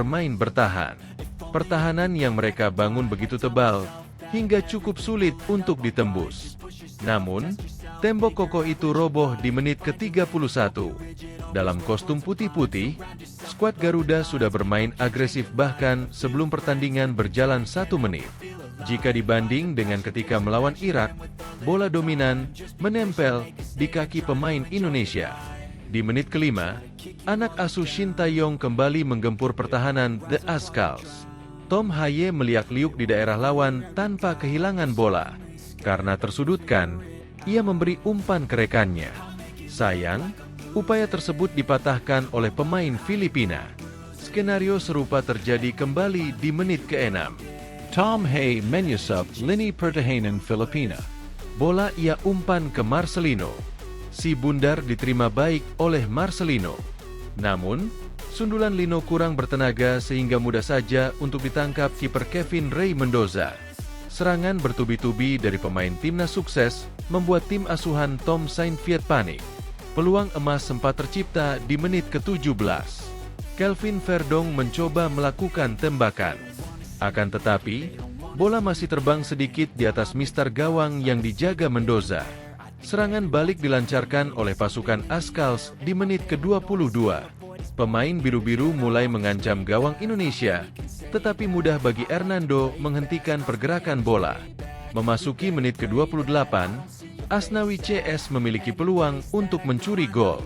bermain bertahan. Pertahanan yang mereka bangun begitu tebal, hingga cukup sulit untuk ditembus. Namun, tembok kokoh itu roboh di menit ke-31. Dalam kostum putih-putih, skuad Garuda sudah bermain agresif bahkan sebelum pertandingan berjalan 1 menit. Jika dibanding dengan ketika melawan Irak, bola dominan menempel di kaki pemain Indonesia. Di menit ke-5, anak asuh Shin Tae-yong kembali menggempur pertahanan The Ascals. Tom Haye meliak-liuk di daerah lawan tanpa kehilangan bola. Karena tersudutkan, ia memberi umpan ke rekannya. Sayang, upaya tersebut dipatahkan oleh pemain Filipina. Skenario serupa terjadi kembali di menit ke-6. Tom Haye menyusup lini pertahanan Filipina. Bola ia umpan ke Marcelino. Si bundar diterima baik oleh Marcelino. Namun, sundulan Lino kurang bertenaga sehingga mudah saja untuk ditangkap kiper Kevin Ray Mendoza. Serangan bertubi-tubi dari pemain timnas sukses membuat tim asuhan Tom Saint Viet panik. Peluang emas sempat tercipta di menit ke-17. Kelvin Verdong mencoba melakukan tembakan. Akan tetapi, bola masih terbang sedikit di atas mister gawang yang dijaga Mendoza. Serangan balik dilancarkan oleh pasukan Ascals di menit ke-22. Pemain biru-biru mulai mengancam gawang Indonesia, tetapi mudah bagi Hernando menghentikan pergerakan bola. Memasuki menit ke-28, Asnawi CS memiliki peluang untuk mencuri gol.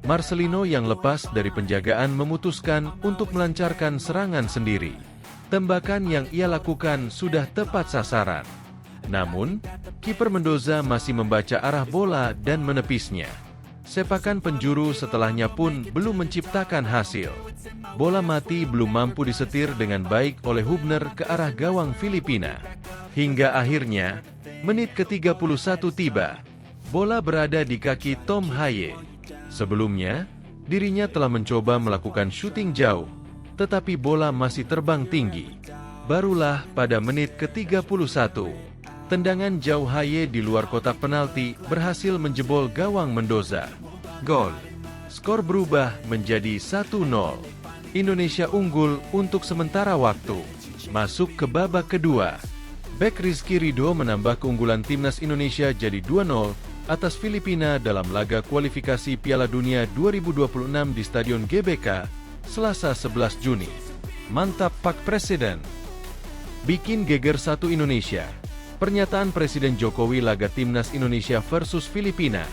Marcelino yang lepas dari penjagaan memutuskan untuk melancarkan serangan sendiri. Tembakan yang ia lakukan sudah tepat sasaran. Namun, kiper Mendoza masih membaca arah bola dan menepisnya. Sepakan penjuru setelahnya pun belum menciptakan hasil. Bola mati belum mampu disetir dengan baik oleh Hubner ke arah gawang Filipina. Hingga akhirnya, menit ke-31 tiba. Bola berada di kaki Tom Haye. Sebelumnya, dirinya telah mencoba melakukan syuting jauh, tetapi bola masih terbang tinggi. Barulah pada menit ke-31, tendangan jauh Haye di luar kotak penalti berhasil menjebol gawang Mendoza. Gol. Skor berubah menjadi 1-0. Indonesia unggul untuk sementara waktu. Masuk ke babak kedua. Bek Rizky Ridho menambah keunggulan timnas Indonesia jadi 2-0 atas Filipina dalam laga kualifikasi Piala Dunia 2026 di Stadion GBK, Selasa 11 Juni. Mantap Pak Presiden. Bikin geger satu Indonesia. Pernyataan Presiden Jokowi laga timnas Indonesia versus Filipina.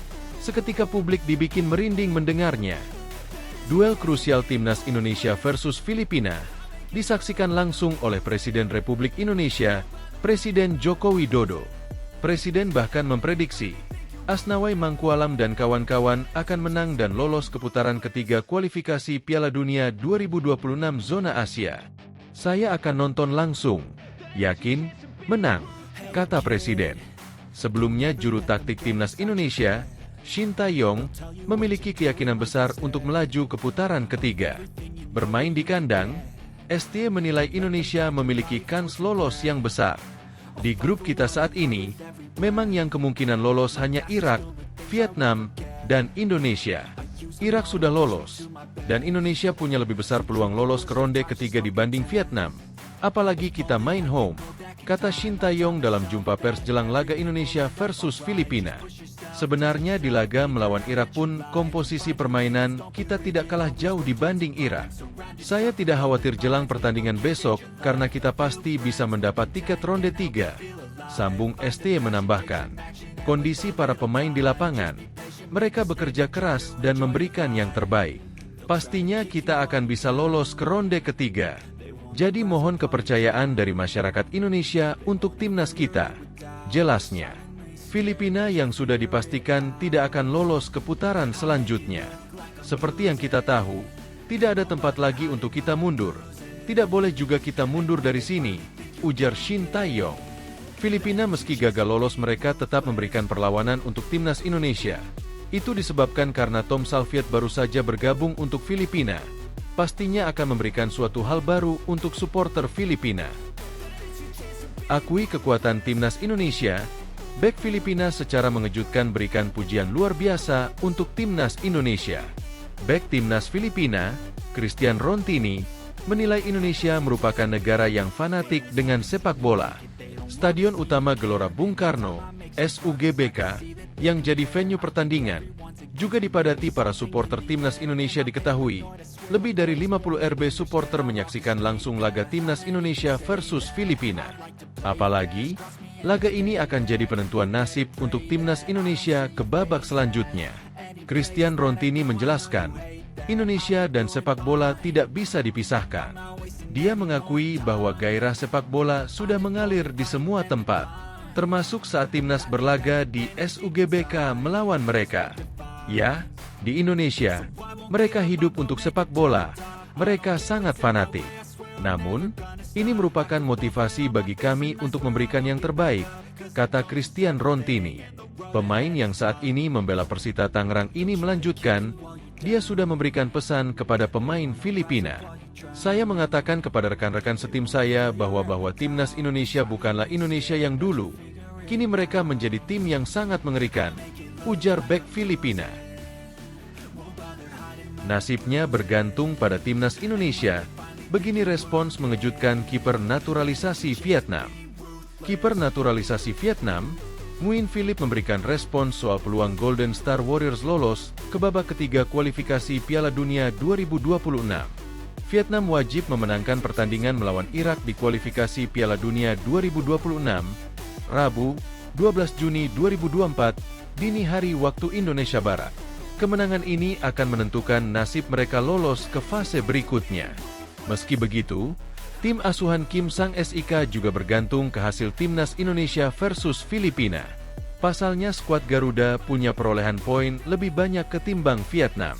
Seketika publik dibikin merinding mendengarnya. Duel krusial timnas Indonesia versus Filipina disaksikan langsung oleh Presiden Republik Indonesia, Presiden Joko Widodo. Presiden bahkan memprediksi Asnawi Mangkualam dan kawan-kawan akan menang dan lolos ke putaran ketiga kualifikasi Piala Dunia 2026 zona Asia. Saya akan nonton langsung. Yakin menang, kata Presiden. Sebelumnya juru taktik timnas Indonesia, Shin Tae-yong, memiliki keyakinan besar untuk melaju ke putaran ketiga. Bermain di kandang, ST menilai Indonesia memiliki kans lolos yang besar. Di grup kita saat ini, memang yang kemungkinan lolos hanya Irak, Vietnam, dan Indonesia. Irak sudah lolos, dan Indonesia punya lebih besar peluang lolos ke ronde ketiga dibanding Vietnam. Apalagi kita main home, kata Shin Tae-yong dalam jumpa pers jelang laga Indonesia versus Filipina. Sebenarnya di laga melawan Irak pun komposisi permainan kita tidak kalah jauh dibanding Irak. Saya tidak khawatir jelang pertandingan besok karena kita pasti bisa mendapat tiket ronde 3. Sambung ST menambahkan, kondisi para pemain di lapangan, mereka bekerja keras dan memberikan yang terbaik. Pastinya kita akan bisa lolos ke ronde ketiga. Jadi mohon kepercayaan dari masyarakat Indonesia untuk timnas kita. Jelasnya, Filipina yang sudah dipastikan tidak akan lolos ke putaran selanjutnya. Seperti yang kita tahu, tidak ada tempat lagi untuk kita mundur. Tidak boleh juga kita mundur dari sini, ujar Shin Tae-yong. Filipina meski gagal lolos mereka tetap memberikan perlawanan untuk timnas Indonesia. Itu disebabkan karena Tom Salviet baru saja bergabung untuk Filipina. Pastinya akan memberikan suatu hal baru untuk supporter Filipina. Akui kekuatan timnas Indonesia, bek Filipina secara mengejutkan berikan pujian luar biasa untuk timnas Indonesia. Bek timnas Filipina, Christian Rontini, menilai Indonesia merupakan negara yang fanatik dengan sepak bola. Stadion Utama Gelora Bung Karno, SUGBK, yang jadi venue pertandingan, juga dipadati para supporter Timnas Indonesia. Diketahui, lebih dari 50 RB supporter menyaksikan langsung laga Timnas Indonesia versus Filipina. Apalagi, laga ini akan jadi penentuan nasib untuk Timnas Indonesia ke babak selanjutnya. Christian Rontini menjelaskan, Indonesia dan sepak bola tidak bisa dipisahkan. Dia mengakui bahwa gairah sepak bola sudah mengalir di semua tempat, termasuk saat Timnas berlaga di SUGBK melawan mereka. Ya, di Indonesia, mereka hidup untuk sepak bola. Mereka sangat fanatik. Namun, ini merupakan motivasi bagi kami untuk memberikan yang terbaik, kata Christian Rontini. Pemain yang saat ini membela Persita Tangerang ini melanjutkan, dia sudah memberikan pesan kepada pemain Filipina. Saya mengatakan kepada rekan-rekan setim saya bahwa Timnas Indonesia bukanlah Indonesia yang dulu. Kini mereka menjadi tim yang sangat mengerikan, ujar bek Filipina. Nasibnya bergantung pada Timnas Indonesia. Begini respons mengejutkan kiper naturalisasi Vietnam. Kiper naturalisasi Vietnam, Nguyen Philip memberikan respons soal peluang Golden Star Warriors lolos ke babak ketiga kualifikasi Piala Dunia 2026. Vietnam wajib memenangkan pertandingan melawan Irak di kualifikasi Piala Dunia 2026, Rabu, 12 Juni 2024, dini hari waktu Indonesia Barat. Kemenangan ini akan menentukan nasib mereka lolos ke fase berikutnya. Meski begitu, tim asuhan Kim Sang-sik juga bergantung ke hasil Timnas Indonesia versus Filipina. Pasalnya skuad Garuda punya perolehan poin lebih banyak ketimbang Vietnam.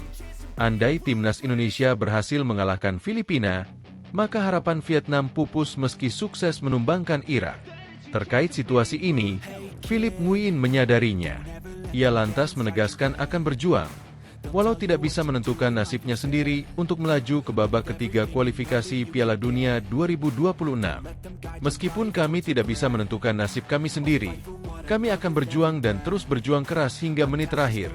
Andai Timnas Indonesia berhasil mengalahkan Filipina, maka harapan Vietnam pupus meski sukses menumbangkan Irak. Terkait situasi ini, Philip Nguyen menyadarinya. Ia lantas menegaskan akan berjuang, walau tidak bisa menentukan nasibnya sendiri untuk melaju ke babak ketiga kualifikasi Piala Dunia 2026. Meskipun kami tidak bisa menentukan nasib kami sendiri, kami akan berjuang dan terus berjuang keras hingga menit terakhir,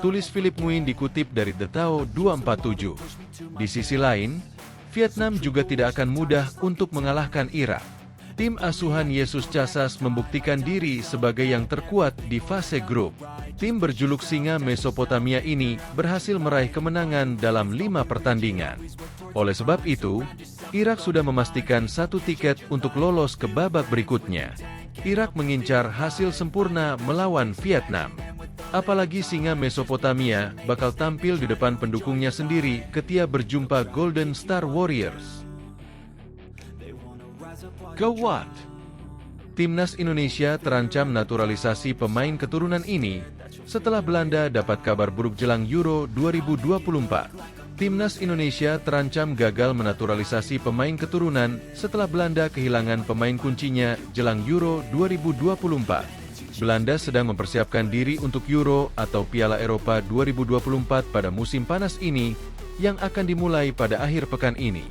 tulis Philip Nguyen dikutip dari The Tao 247. Di sisi lain, Vietnam juga tidak akan mudah untuk mengalahkan Irak. Tim asuhan Yesus Casas membuktikan diri sebagai yang terkuat di fase grup. Tim berjuluk Singa Mesopotamia ini berhasil meraih kemenangan dalam 5 pertandingan. Oleh sebab itu, Irak sudah memastikan 1 tiket untuk lolos ke babak berikutnya. Irak mengincar hasil sempurna melawan Vietnam. Apalagi Singa Mesopotamia bakal tampil di depan pendukungnya sendiri ketika berjumpa Golden Star Warriors. Go what? Timnas Indonesia terancam naturalisasi pemain keturunan ini setelah Belanda dapat kabar buruk jelang Euro 2024. Timnas Indonesia terancam gagal menaturalisasi pemain keturunan setelah Belanda kehilangan pemain kuncinya jelang Euro 2024. Belanda sedang mempersiapkan diri untuk Euro atau Piala Eropa 2024 pada musim panas ini yang akan dimulai pada akhir pekan ini.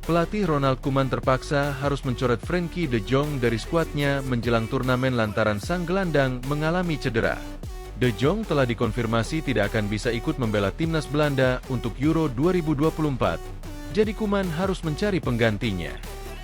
Pelatih Ronald Koeman terpaksa harus mencoret Frenkie de Jong dari skuadnya menjelang turnamen lantaran sang gelandang mengalami cedera. De Jong telah dikonfirmasi tidak akan bisa ikut membela timnas Belanda untuk Euro 2024, jadi Koeman harus mencari penggantinya.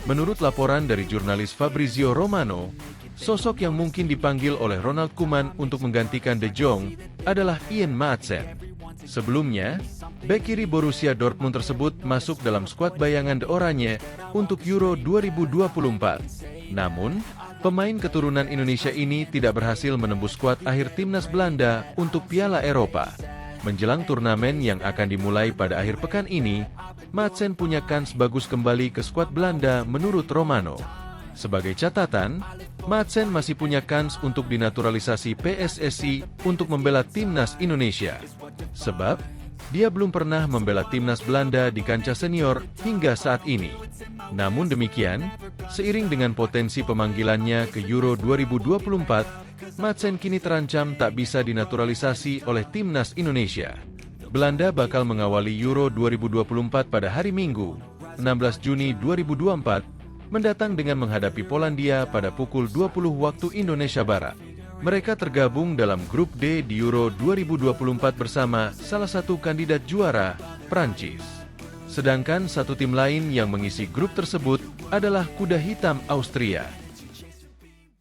Menurut laporan dari jurnalis Fabrizio Romano, sosok yang mungkin dipanggil oleh Ronald Koeman untuk menggantikan De Jong adalah Ian Maatsen. Sebelumnya, bek kiri Borussia Dortmund tersebut masuk dalam skuad bayangan The Oranje untuk Euro 2024. Namun, pemain keturunan Indonesia ini tidak berhasil menembus skuad akhir timnas Belanda untuk Piala Eropa. Menjelang turnamen yang akan dimulai pada akhir pekan ini, Maatsen punya kans bagus kembali ke skuad Belanda menurut Romano. Sebagai catatan, Maatsen masih punya kans untuk dinaturalisasi PSSI untuk membela timnas Indonesia. Sebab, dia belum pernah membela timnas Belanda di kancah senior hingga saat ini. Namun demikian, seiring dengan potensi pemanggilannya ke Euro 2024, Maatsen kini terancam tak bisa dinaturalisasi oleh timnas Indonesia. Belanda bakal mengawali Euro 2024 pada hari Minggu, 16 Juni 2024, mendatang dengan menghadapi Polandia pada pukul 20 waktu Indonesia Barat. Mereka tergabung dalam grup D di Euro 2024 bersama salah satu kandidat juara, Prancis. Sedangkan satu tim lain yang mengisi grup tersebut adalah kuda hitam Austria.